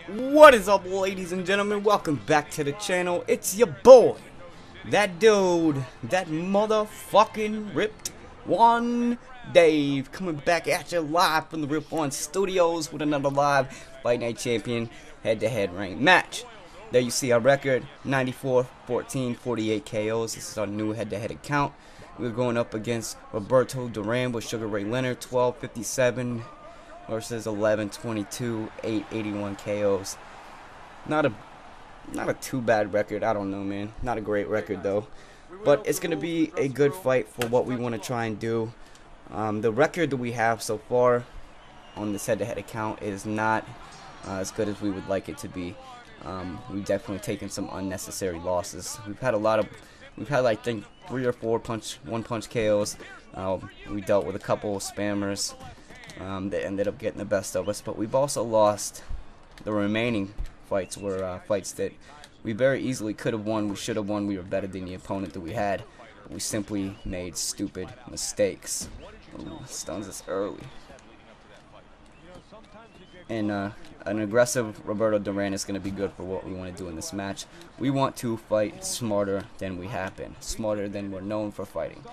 What is up, ladies and gentlemen? Welcome back to the channel. It's your boy, that dude, that motherfucking ripped one Dave, coming back at you live from the Rip One Studios with another live Fight Night Champion head-to-head ranked match. There you see our record: 94, 14, 48 KOs. This is our new head-to-head account. We're going up against Roberto Duran with Sugar Ray Leonard, 12-57 versus 11-22, 881 KOs. Not a too bad record. I don't know, man. Not a great record though, but it's gonna be a good fight for what we want to try and do. The record that we have so far on this head-to-head account is not as good as we would like it to be. We've definitely taken some unnecessary losses. We've had I think 3 or 4 one-punch KOs. We dealt with a couple of spammers that ended up getting the best of us, but we've also lost. The remaining fights were fights that we very easily could have won. We should have won. We were better than the opponent that we had, but we simply made stupid mistakes. Ooh, stuns us early. And an aggressive Roberto Duran is going to be good for what we want to do in this match. We want to fight smarter than we have been, smarter than we're known for fighting.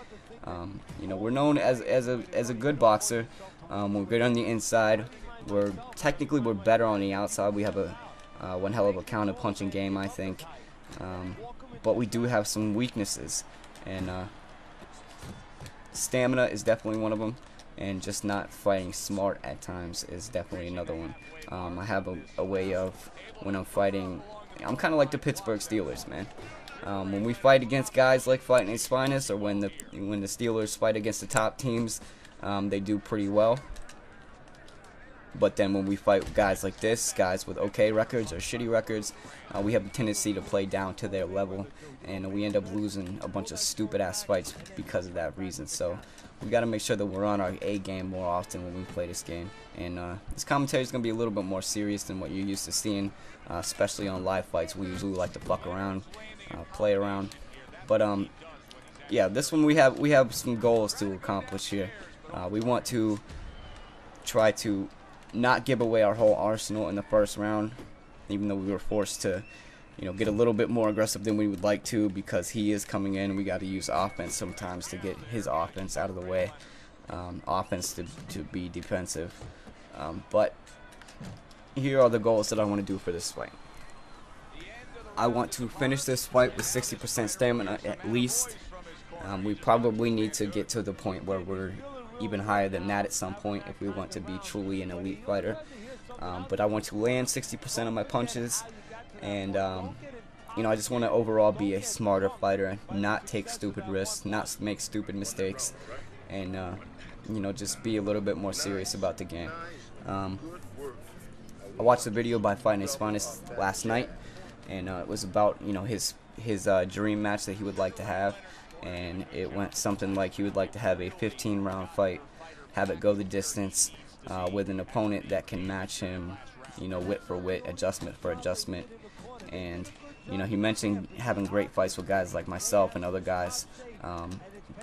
We're known as a good boxer. We're good on the inside. We're better on the outside. We have one hell of a counter punching game, I think. But we do have some weaknesses, and stamina is definitely one of them. And just not fighting smart at times is definitely another one. I have a way of, when I'm fighting, I'm kind of like the Pittsburgh Steelers, man. When we fight against guys like Fight Night's Finest, or when the Steelers fight against the top teams, they do pretty well. But then when we fight guys like this, guys with okay records or shitty records, we have a tendency to play down to their level, and we end up losing a bunch of stupid ass fights because of that reason. So we got to make sure that we're on our A game more often when we play this game. And this commentary is going to be a little bit more serious than what you're used to seeing, especially on live fights. We usually like to fuck around, play around. But yeah, this one we have some goals to accomplish here. We want to try to not give away our whole arsenal in the first round, even though we were forced to, get a little bit more aggressive than we would like to, because he is coming in and we got to use offense sometimes to get his offense out of the way, offense to be defensive. But here are the goals that I want to do for this fight. I want to finish this fight with 60% stamina at least. We probably need to get to the point where we're even higher than that at some point if we want to be truly an elite fighter. But I want to land 60% of my punches, and I just want to overall be a smarter fighter, not take stupid risks, not make stupid mistakes, and just be a little bit more serious about the game. I watched a video by Fight Night's Finest last night, and it was about his dream match that he would like to have. And it went something like he would like to have a 15-round fight, have it go the distance, with an opponent that can match him, wit for wit, adjustment for adjustment. And he mentioned having great fights with guys like myself and other guys,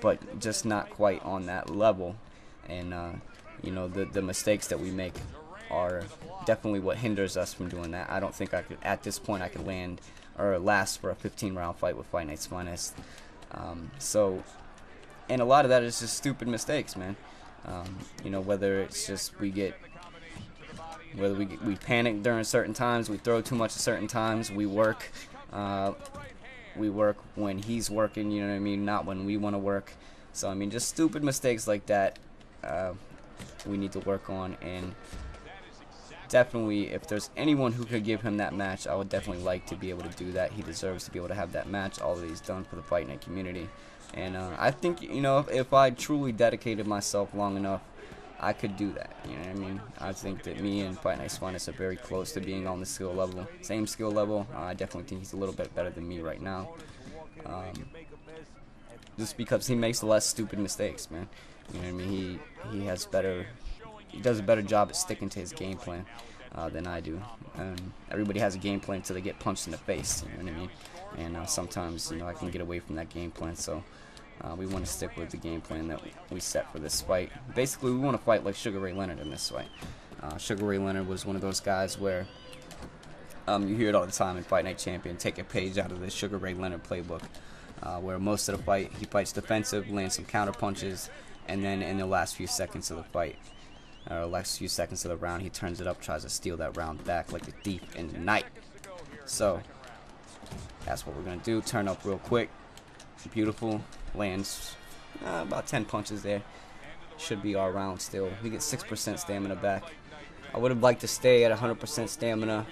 but just not quite on that level. And the mistakes that we make are definitely what hinders us from doing that. I don't think at this point I could land or last for a 15-round fight with Fight Night's Finest. And a lot of that is just stupid mistakes, man. Whether it's just we panic during certain times, we throw too much at certain times, we work when he's working, not when we want to work. So just stupid mistakes like that, we need to work on. And definitely, if there's anyone who could give him that match, I would definitely like to be able to do that. He deserves to be able to have that match, all that he's done for the Fight Night community. And I think, if I truly dedicated myself long enough, I could do that. I think that me and Fight Night's Finest are very close to being on the skill level, same skill level. I definitely think he's a little bit better than me right now, just because he makes less stupid mistakes, man. He does a better job at sticking to his game plan than I do. Everybody has a game plan until they get punched in the face, And sometimes, I can get away from that game plan. So We want to stick with the game plan that we set for this fight. Basically, we want to fight like Sugar Ray Leonard in this fight. Sugar Ray Leonard was one of those guys where You hear it all the time in Fight Night Champion. Take a page out of the Sugar Ray Leonard playbook, where most of the fight he fights defensive, lands some counter punches, and then in the last few seconds of the fight, or last few seconds of the round, he turns it up, tries to steal that round back like a thief in the night. So that's what we're gonna do. Turn up real quick. Beautiful. Lands about 10 punches there. Should be our round still. We get 6% stamina back. I would have liked to stay at 100% stamina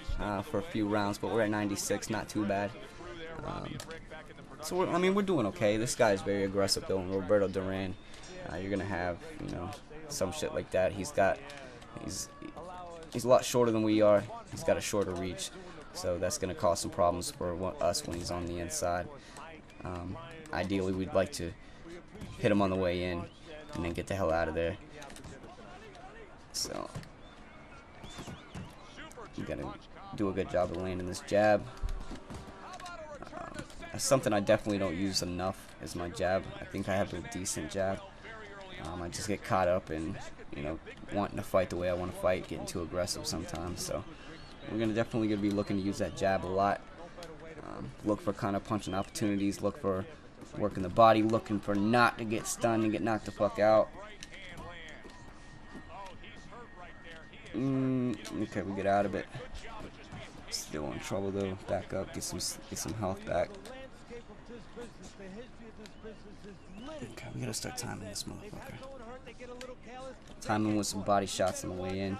for a few rounds, but we're at 96, not too bad. So I mean, we're doing okay. This guy is very aggressive though, and Roberto Duran. You're gonna have, you know, some shit like that. He's a lot shorter than we are. He's got a shorter reach, so that's gonna cause some problems for us when he's on the inside. Ideally, we'd like to hit him on the way in and then get the hell out of there. So you gotta do a good job of landing this jab. That's something I definitely don't use enough is my jab. I think I have a decent jab. I just get caught up in, you know, wanting to fight the way I want to fight, getting too aggressive sometimes. So we're definitely gonna be looking to use that jab a lot. Look for kind of punching opportunities. Look for working the body. Looking for not to get stunned and get knocked the fuck out. Okay, we get out of it. Still in trouble though. Back up. Get some health back. Okay, we gotta start timing this motherfucker. Timing with some body shots on the way in.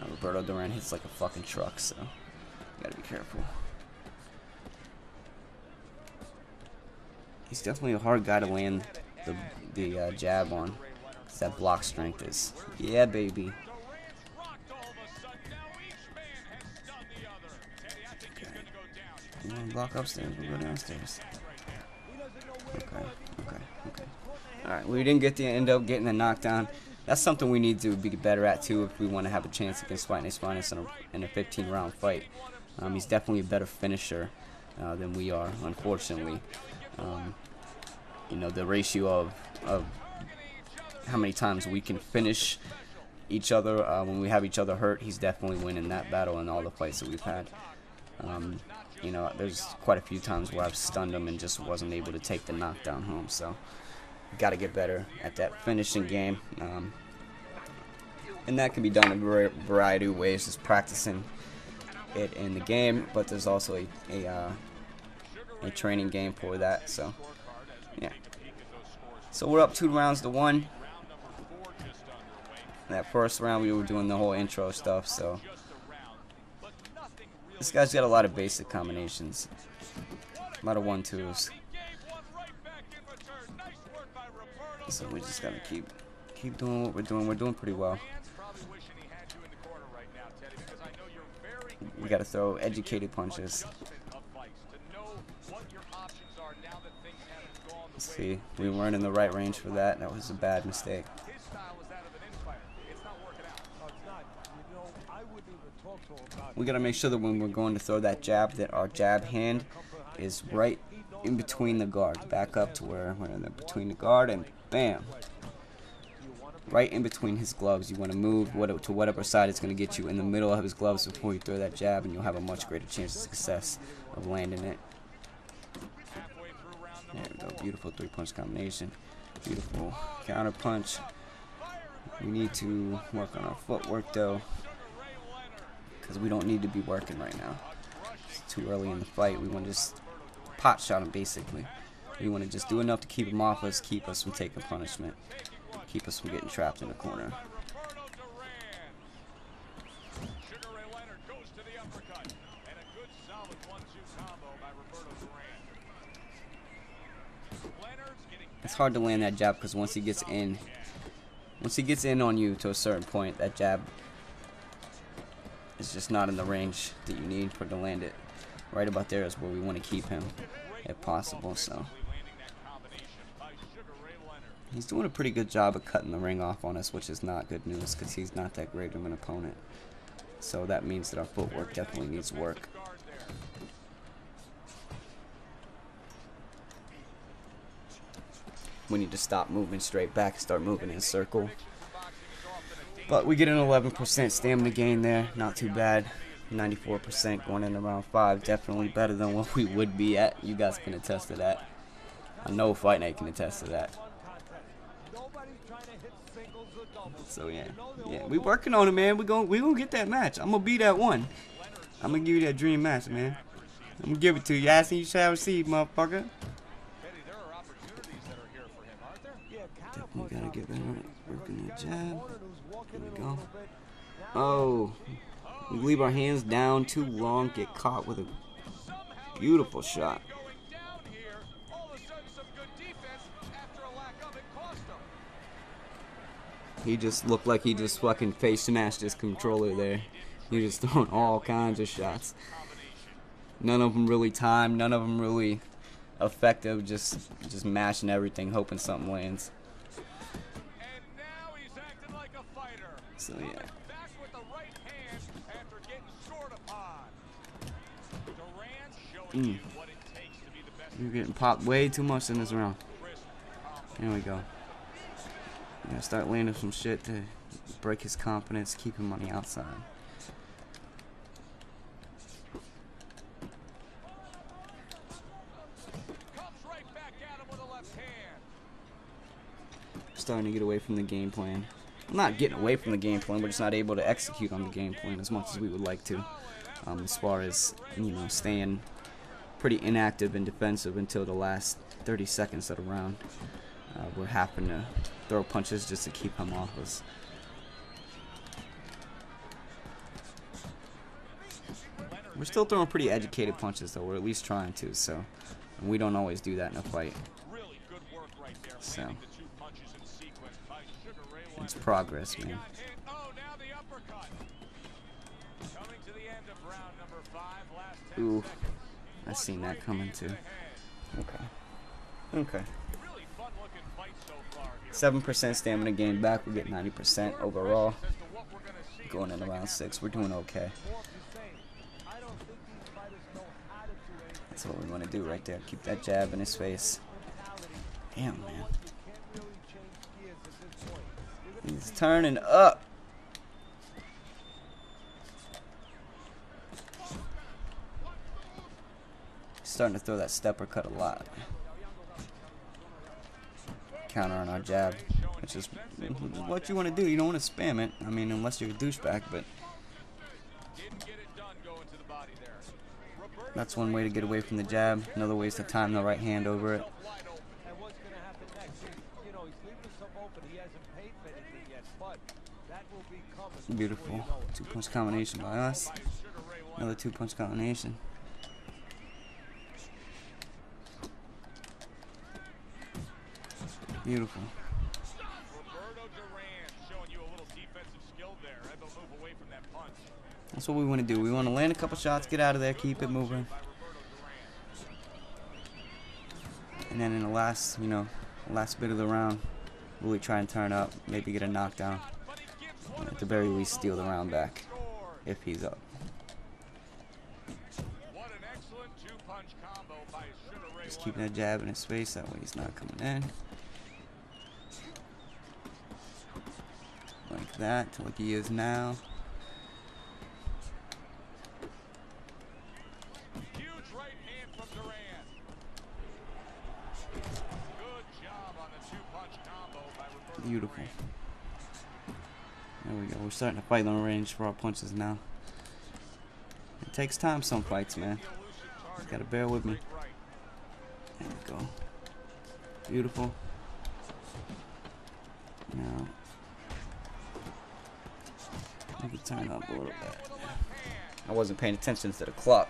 Roberto Duran hits like a fucking truck, so you gotta be careful. He's definitely a hard guy to land the jab on. It's that block strength is. Yeah, baby. Okay. You want to block upstairs? We'll go downstairs. Okay. Alright, we didn't end up getting the knockdown. That's something we need to be better at too if we want to have a chance against Fight Night's Finest in a 15-round fight. He's definitely a better finisher than we are, unfortunately. You know, the ratio of how many times we can finish each other when we have each other hurt, he's definitely winning that battle in all the fights that we've had. You know, there's quite a few times where I've stunned him and just wasn't able to take the knockdown home. So got to get better at that finishing game, and that can be done in a variety of ways, just practicing it in the game, but there's also a training game for that. So yeah, so we're up 2-1. That first round we were doing the whole intro stuff, so this guy's got a lot of basic combinations, a lot of 1-2s. So we just gotta keep doing what we're doing. We're doing pretty well. We gotta throw educated punches. Let's see, we weren't in the right range for that. That was a bad mistake. We gotta make sure that when we're going to throw that jab, that our jab hand is right in between the guard. Back up to where we're in between the guard, and bam, right in between his gloves. You want to move to whatever side it's going to get you in the middle of his gloves before you throw that jab, and you'll have a much greater chance of success of landing it. There we go. Beautiful 3-punch combination. Beautiful counter punch. We need to work on our footwork though, because we don't need to be working right now. It's too early in the fight. We want to just pot shot him basically. We want to just do enough to keep him off us, keep us from taking punishment, keep us from getting trapped in the corner. It's hard to land that jab because once he gets in on you to a certain point, that jab is just not in the range that you need for to land it. Right about there is where we want to keep him, if possible. So he's doing a pretty good job of cutting the ring off on us, which is not good news because he's not that great of an opponent. So that means that our footwork definitely needs work. We need to stop moving straight back and start moving in a circle. But we get an 11% stamina gain there. Not too bad. 94% going into round 5. Definitely better than what we would be at. You guys can attest to that. I know Fight Night can attest to that. So yeah, we working on it, man. We gonna get that match. I'm gonna be that one. I'm gonna give you that dream match, man. I'm gonna give it to you. Asking you shall receive, motherfucker. Definitely gotta get better at working that jab. There we go. Oh, we leave our hands down too long. Get caught with a beautiful shot. He just looked like he just fucking face smashed his controller there. He just throwing all kinds of shots. None of them really timed. None of them really effective. Just mashing everything, hoping something lands. So yeah. You're getting popped way too much in this round. There we go. Yeah, start landing some shit to break his confidence, keep him on the outside. Starting to get away from the game plan. I'm not getting away from the game plan, we're just not able to execute on the game plan as much as we would like to. As far as, you know, staying pretty inactive and defensive until the last 30 seconds of the round. We're having to throw punches just to keep him off us. We're still throwing pretty educated punches though, we're at least trying to, so we don't always do that in a fight. So it's progress, man. Ooh, I seen that coming too. Okay. 7% stamina gain back. We get 90% overall. Going in round 6, we're doing okay. That's what we want to do right there. Keep that jab in his face. Damn, man. He's turning up. Starting to throw that stepper cut a lot. Counter on our jab, which is what you want to do. You don't want to spam it. I mean, unless you're a douchebag, but that's one way to get away from the jab. Another way is to time the right hand over it. Beautiful. 2-punch combination by us. Another 2-punch combination. Beautiful. That's what we want to do. We want to land a couple shots, get out of there, keep it moving. And then in the last, last bit of the round, really try and turn up, maybe get a knockdown. And at the very least, steal the round back if he's up. Just keeping that jab in his face, that way he's not coming in. Like that, like he is now. Huge right hand from Duran. Good job on the 2-punch combo by Roberto. Beautiful. There we go. We're starting to fight on range for our punches now. It takes time some fights, man. You gotta bear with me. There we go. Beautiful. Now we can turn up a little bit. I wasn't paying attention to the clock.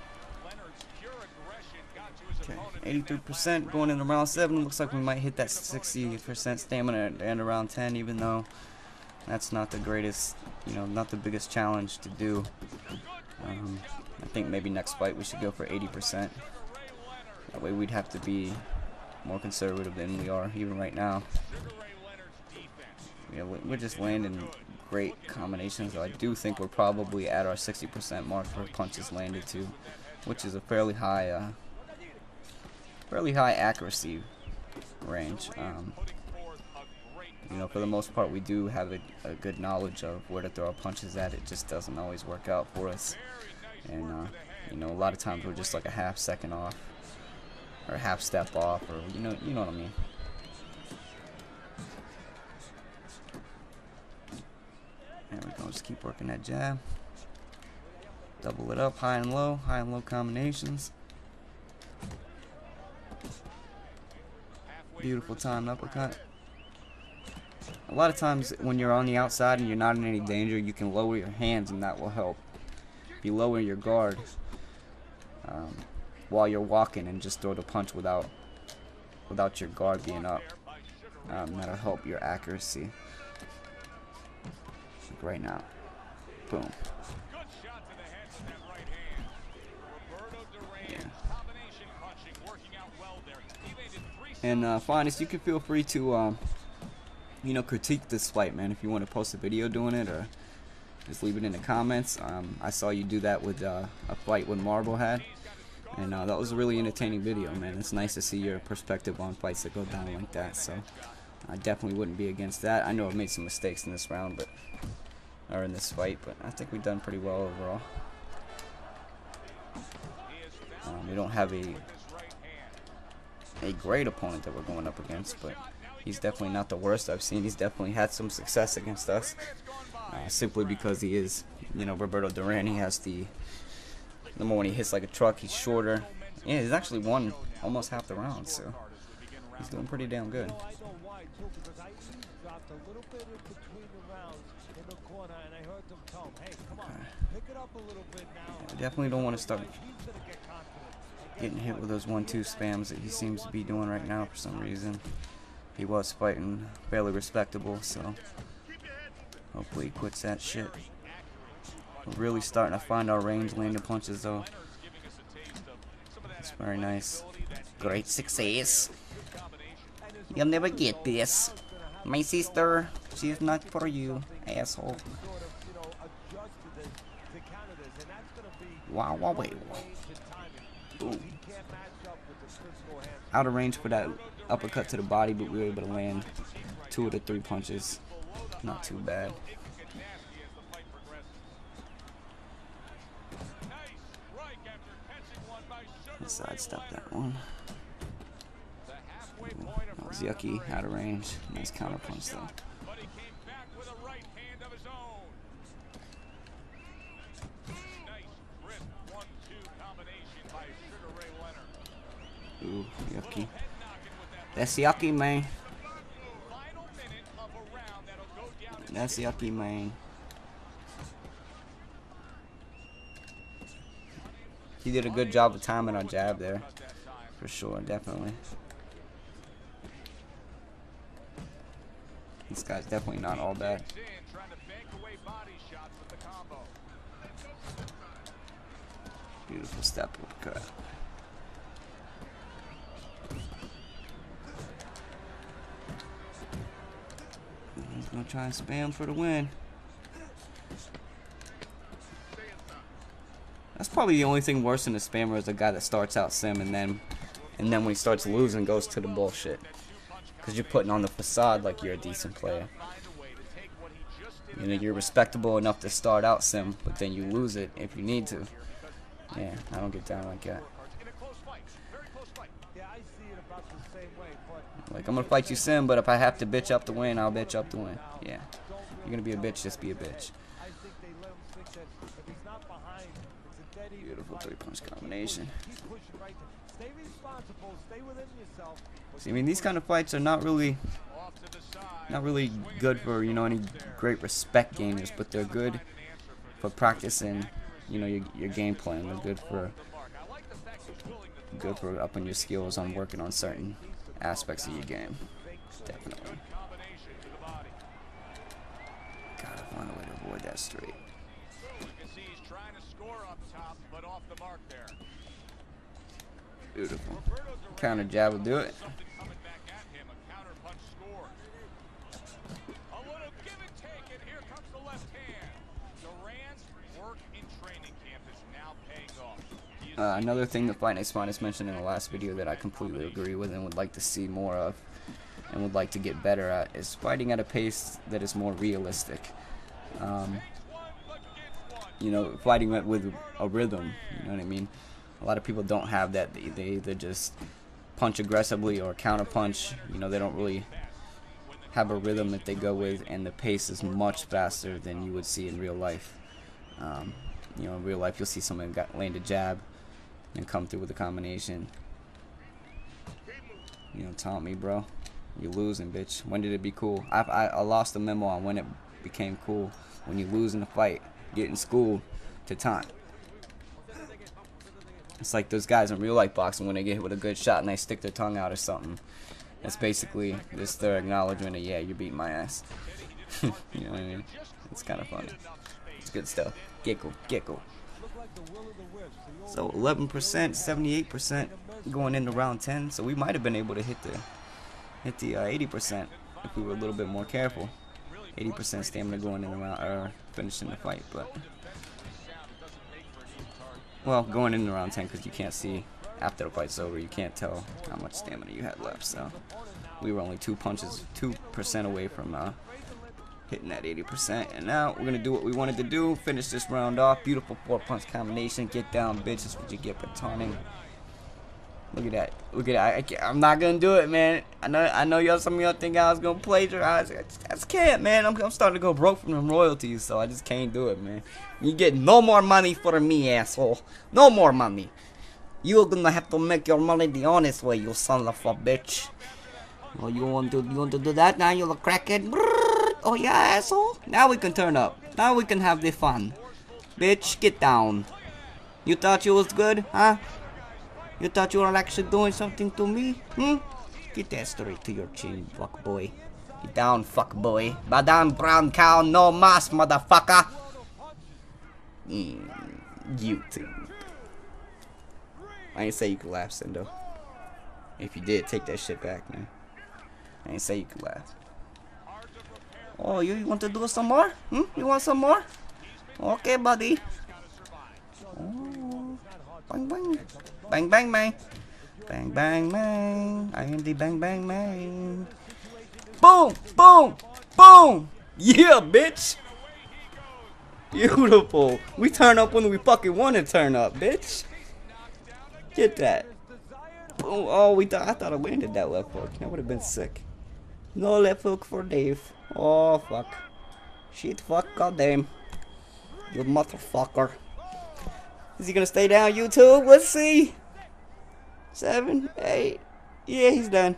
Okay, 83% going into round 7. Looks like we might hit that 60% stamina at the end of round 10, even though that's not the greatest, not the biggest challenge to do. I think maybe next fight we should go for 80%. That way we'd have to be more conservative than we are even right now. Yeah, we're just landing great combinations. So I do think we're probably at our 60% mark for punches landed too, which is a fairly high accuracy range. you know, for the most part, we do have a good knowledge of where to throw our punches at. It just doesn't always work out for us. And, you know, a lot of times we're just like a half second off, or a half step off, or, you know what I mean. There we go, just keep working that jab. Double it up, high and low combinations. Beautiful timed uppercut. A lot of times when you're on the outside and you're not in any danger, you can lower your hands and that will help. If you lower your guard while you're walking and just throw the punch without your guard being up, that'll help your accuracy. Like right now. Boom. Yeah. And Finest, you can feel free to you know, critique this fight, man. If you want to post a video doing it, or just leave it in the comments. I saw you do that with a fight with Marble had, and that was a really entertaining video, man. It's nice to see your perspective on fights that go down like that. So I definitely wouldn't be against that. I know I've made some mistakes in this round, or in this fight, but I think we've done pretty well overall. We don't have a great opponent that we're going up against, but he's definitely not the worst I've seen. He's definitely had some success against us, simply because he is, you know, Roberto Duran. He has the number when he hits like a truck, he's shorter. Yeah, he's actually won almost half the round, so he's doing pretty damn good. I definitely don't want to start getting hit with those 1-2 spams that he seems to be doing right now for some reason. He was fighting fairly respectable, so hopefully he quits that shit. We're really starting to find our range landing punches though. It's very nice. Great success. You'll never get this. My sister, she's not for you, asshole. Wow, wow, wait. Ooh. Out of range for that uppercut to the body, but we were able to land 2 of the 3 punches. Not too bad. Let's sidestep that one. Ooh, that was yucky, out of range. Nice counter punch though. Ooh, yucky. That's yucky, man. That's yucky, man. He did a good job of timing our jab there. For sure, definitely. This guy's definitely not all bad. Beautiful step uppercut. He's gonna try and spam for the win. That's probably the only thing worse than a spammer is a guy that starts out sim and then when he starts losing goes to the bullshit. Because you're putting on the facade like you're a decent player. You know, you're respectable enough to start out sim, but then you lose it if you need to. Yeah, I don't get down like that. Like, I'm gonna fight you sim, but if I have to bitch up the win, I'll bitch up the win. Yeah. You're gonna be a bitch, just be a bitch. Beautiful 3-punch combination. See, I mean, these kind of fights are not really good for, you know, any great respect gamers, but they're good for practicing, you know, your game plan. They're good for upping your skills on working on certain aspects of your game. Definitely. Gotta find a way to avoid that straight. Beautiful. Counter jab will do it. Another thing that Fight Night Finest mentioned in the last video that I completely agree with and would like to see more of and would like to get better at is fighting at a pace that is more realistic. You know, fighting with a rhythm. You know what I mean? A lot of people don't have that. They either just punch aggressively or counter punch. You know, they don't really have a rhythm that they go with, and the pace is much faster than you would see in real life. You know, in real life, you'll see someone land a jab and come through with a combination. You know, taunt me, bro. You're losing, bitch. When did it be cool? I lost the memo on when it became cool. When you lose in a fight, getting schooled to taunt. It's like those guys in real life boxing when they get hit with a good shot and they stick their tongue out or something. That's basically just their acknowledgement of, yeah, you're beating my ass. You know what I mean? It's kind of funny. It's good stuff. Gecko, gecko. So 11%, 78% going into round 10. So we might have been able to hit the 80% if we were a little bit more careful. 80% stamina going in the round, or finishing the fight, but well, going into round 10, because you can't see after the fight's over. You can't tell how much stamina you had left. So we were only 2% away from hitting that 80%. And now we're gonna do what we wanted to do. Finish this round off. Beautiful 4-punch combination. Get down, bitch. That's what you get for taunting. Look at that. Look at that. I'm not gonna do it, man. I know y'all. Some of y'all think I was gonna plagiarize. I just can't, man. I'm starting to go broke from them royalties, so I just can't do it, man. You get no more money for me, asshole. No more money. You're gonna have to make your money the honest way, you son of a bitch. Oh, you want to do that now? You're a crackhead. Oh yeah, asshole. Now we can turn up. Now we can have the fun. Bitch, get down. You thought you was good, huh? You thought you were actually doing something to me? Get that straight to your chin, fuck boy. Get down, fuck boy. Madame Brown Cow, no mas, motherfucker. YouTube. I ain't say you could laugh, Sendo. If you did, take that shit back, man. I ain't say you could laugh. Oh, you want to do some more? You want some more? Okay, buddy. Oh, bang bang. Bang bang man. Bang bang man. I am the bang bang man. Boom! Boom! Boom! Yeah, bitch! Beautiful. We turn up when we fucking want to turn up, bitch. Get that. Boom. Oh, I thought I landed that left hook. That would have been sick. No left hook for Dave. Oh, fuck. Shit, fuck, goddamn. You motherfucker. Is he gonna stay down, YouTube? Let's see. 7, 8. Yeah, he's done.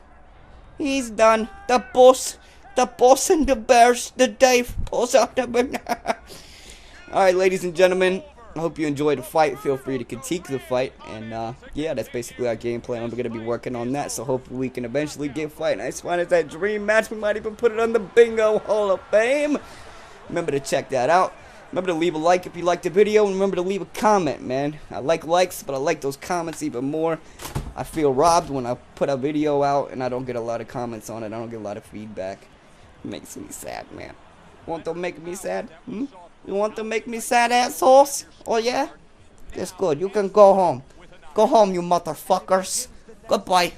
He's done. The boss and the bears, the Dave pulls out the banana. Alright, ladies and gentlemen, I hope you enjoyed the fight. Feel free to critique the fight. And yeah, that's basically our game plan. I'm gonna be working on that, so hopefully we can eventually get fighting. As far as that dream match, we might even put it on the Bingo Hall of Fame. Remember to check that out. Remember to leave a like if you liked the video, and remember to leave a comment, man. I like likes, but I like those comments even more. I feel robbed when I put a video out and I don't get a lot of comments on it. I don't get a lot of feedback. It makes me sad, man. Want to make me sad? You want to make me sad, assholes? Oh, yeah? That's good. You can go home. Go home, you motherfuckers. Goodbye.